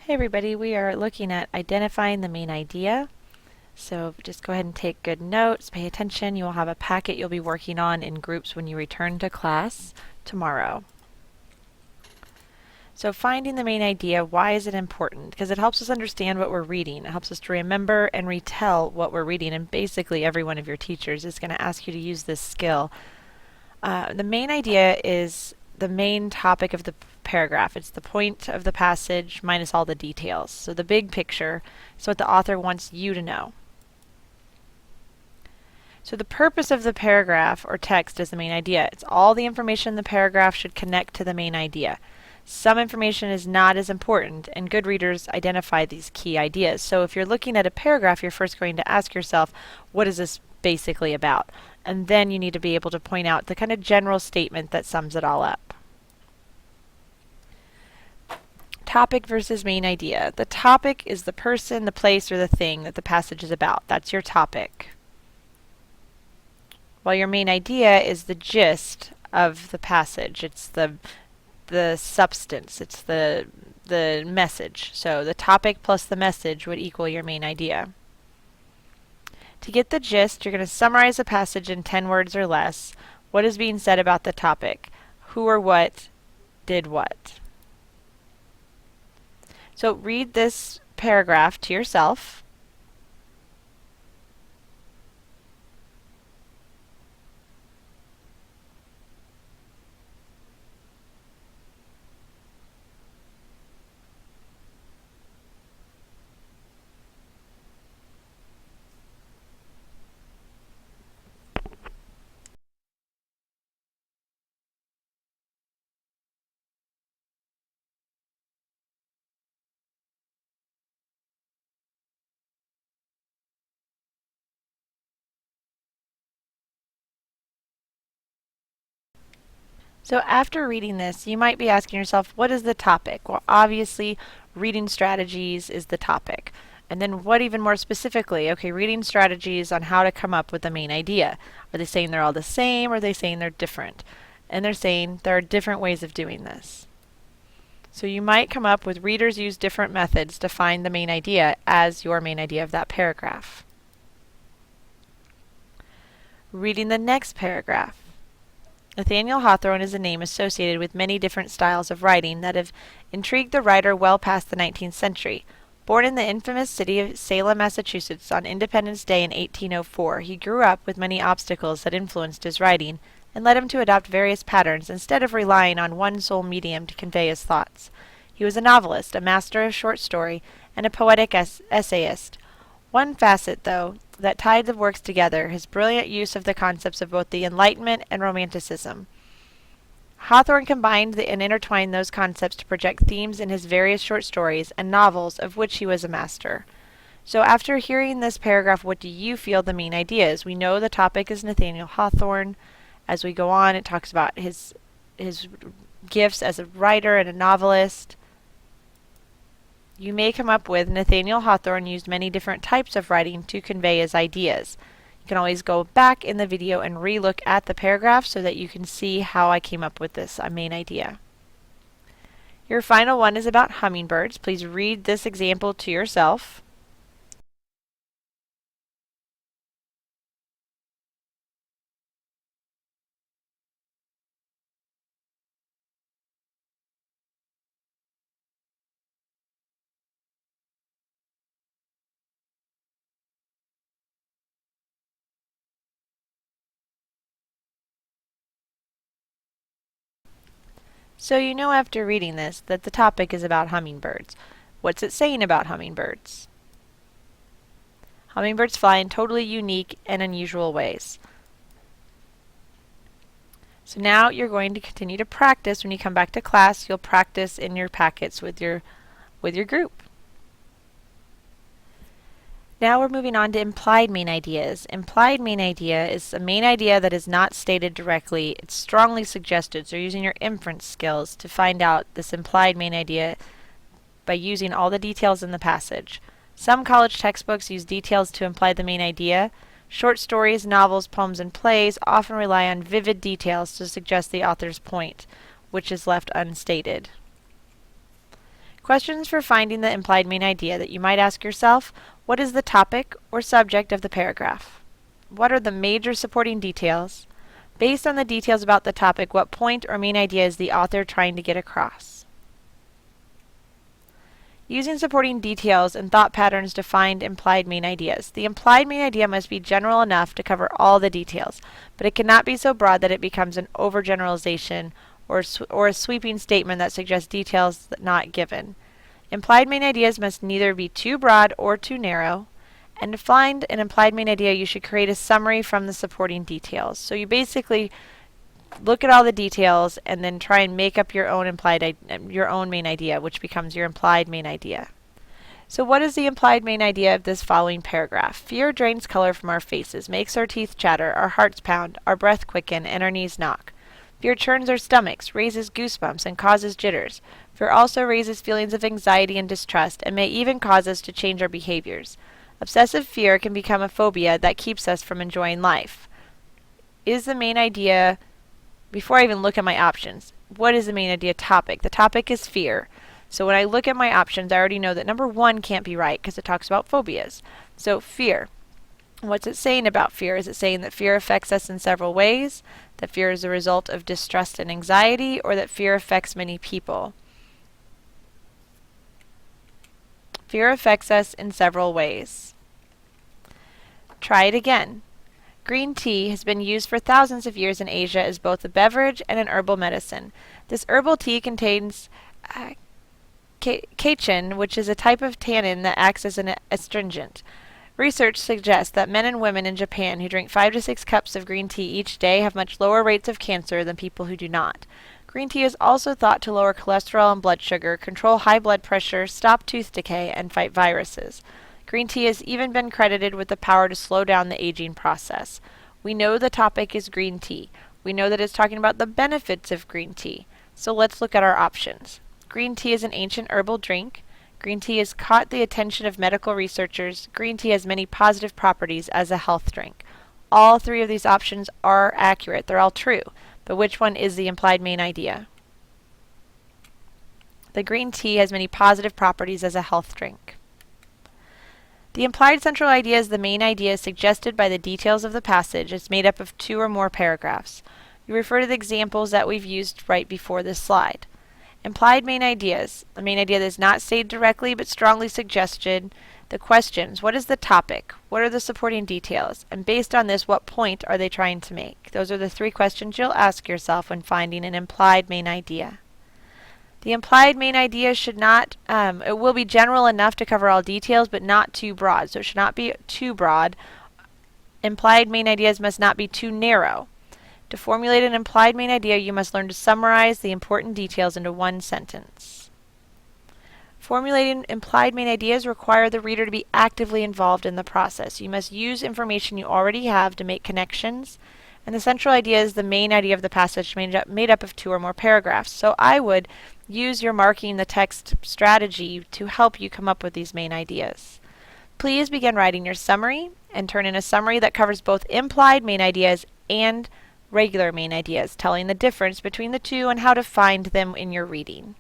Hey everybody, we are looking at identifying the main idea. So just go ahead and take good notes, pay attention. You will have a packet you'll be working on in groups when you return to class tomorrow. So finding the main idea, why is it important? Because it helps us understand what we're reading. It helps us to remember and retell what we're reading, and basically every one of your teachers is going to ask you to use this skill. The main idea is the main topic of the paragraph. It's the point of the passage minus all the details. So the big picture is what the author wants you to know. So the purpose of the paragraph or text is the main idea. It's all the information in the paragraph should connect to the main idea. Some information is not as important, and good readers identify these key ideas. So if you're looking at a paragraph, you're first going to ask yourself, what is this basically about? And then you need to be able to point out the kind of general statement that sums it all up. Topic versus main idea. The topic is the person, the place, or the thing that the passage is about. That's your topic. While your main idea is the gist of the passage. It's the substance. It's the message. So the topic plus the message would equal your main idea. To get the gist, you're going to summarize the passage in 10 words or less. What is being said about the topic? Who or what did what? So read this paragraph to yourself. So after reading this, you might be asking yourself, what is the topic? Well, obviously, reading strategies is the topic. And then what even more specifically? Okay, reading strategies on how to come up with the main idea. Are they saying they're all the same, or are they saying they're different? And they're saying there are different ways of doing this. So you might come up with readers use different methods to find the main idea as your main idea of that paragraph. Reading the next paragraph. Nathaniel Hawthorne is a name associated with many different styles of writing that have intrigued the writer well past the 19th century. Born in the infamous city of Salem, Massachusetts on Independence Day in 1804, he grew up with many obstacles that influenced his writing and led him to adopt various patterns instead of relying on one sole medium to convey his thoughts. He was a novelist, a master of short story, and a poetic essayist. One facet, though, that tied the works together, his brilliant use of the concepts of both the Enlightenment and Romanticism. Hawthorne combined and intertwined those concepts to project themes in his various short stories and novels, of which he was a master. So after hearing this paragraph, what do you feel the main idea is? We know the topic is Nathaniel Hawthorne. As we go on, it talks about his gifts as a writer and a novelist. You may come up with Nathaniel Hawthorne used many different types of writing to convey his ideas. You can always go back in the video and re-look at the paragraph so that you can see how I came up with this main idea. Your final one is about hummingbirds. Please read this example to yourself. So you know after reading this that the topic is about hummingbirds. What's it saying about hummingbirds? Hummingbirds fly in totally unique and unusual ways. So now you're going to continue to practice. When you come back to class, you'll practice in your packets with your group. Now we're moving on to implied main ideas. Implied main idea is a main idea that is not stated directly. It's strongly suggested, so you're using your inference skills to find out this implied main idea by using all the details in the passage. Some college textbooks use details to imply the main idea. Short stories, novels, poems, and plays often rely on vivid details to suggest the author's point, which is left unstated. Questions for finding the implied main idea that you might ask yourself: what is the topic or subject of the paragraph? What are the major supporting details? Based on the details about the topic, what point or main idea is the author trying to get across? Using supporting details and thought patterns to find implied main ideas. The implied main idea must be general enough to cover all the details, but it cannot be so broad that it becomes an overgeneralization or a sweeping statement that suggests details not given. Implied main ideas must neither be too broad or too narrow. And to find an implied main idea, you should create a summary from the supporting details. So you basically look at all the details and then try and make up your own main idea, which becomes your implied main idea. So what is the implied main idea of this following paragraph? Fear drains color from our faces, makes our teeth chatter, our hearts pound, our breath quicken, and our knees knock. Fear churns our stomachs, raises goosebumps, and causes jitters. Fear also raises feelings of anxiety and distrust, and may even cause us to change our behaviors. Obsessive fear can become a phobia that keeps us from enjoying life. Is the main idea, before I even look at my options, what is the main idea topic? The topic is fear. So when I look at my options, I already know that number 1 can't be right because it talks about phobias. So fear. What's it saying about fear? Is it saying that fear affects us in several ways? That fear is a result of distrust and anxiety? Or that fear affects many people? Fear affects us in several ways. Try it again. Green tea has been used for thousands of years in Asia as both a beverage and an herbal medicine. This herbal tea contains catechin, which is a type of tannin that acts as an astringent. Research suggests that men and women in Japan who drink 5 to 6 cups of green tea each day have much lower rates of cancer than people who do not. Green tea is also thought to lower cholesterol and blood sugar, control high blood pressure, stop tooth decay, and fight viruses. Green tea has even been credited with the power to slow down the aging process. We know the topic is green tea. We know that it's talking about the benefits of green tea. So let's look at our options. Green tea is an ancient herbal drink. Green tea has caught the attention of medical researchers. Green tea has many positive properties as a health drink. All 3 of these options are accurate. They're all true. But which one is the implied main idea? The green tea has many positive properties as a health drink. The implied central idea is the main idea suggested by the details of the passage. It's made up of 2 or more paragraphs. You refer to the examples that we've used right before this slide. Implied main ideas. A main idea that is not stated directly but strongly suggested. The questions. What is the topic? What are the supporting details? And based on this, what point are they trying to make? Those are the 3 questions you'll ask yourself when finding an implied main idea. The implied main idea should not, it will be general enough to cover all details, but not too broad. So it should not be too broad. Implied main ideas must not be too narrow. To formulate an implied main idea, you must learn to summarize the important details into 1 sentence. Formulating implied main ideas require the reader to be actively involved in the process. You must use information you already have to make connections. And the central idea is the main idea of the passage made up of 2 or more paragraphs. So I would use your marking the text strategy to help you come up with these main ideas. Please begin writing your summary and turn in a summary that covers both implied main ideas and regular main ideas, telling the difference between the 2 and how to find them in your reading.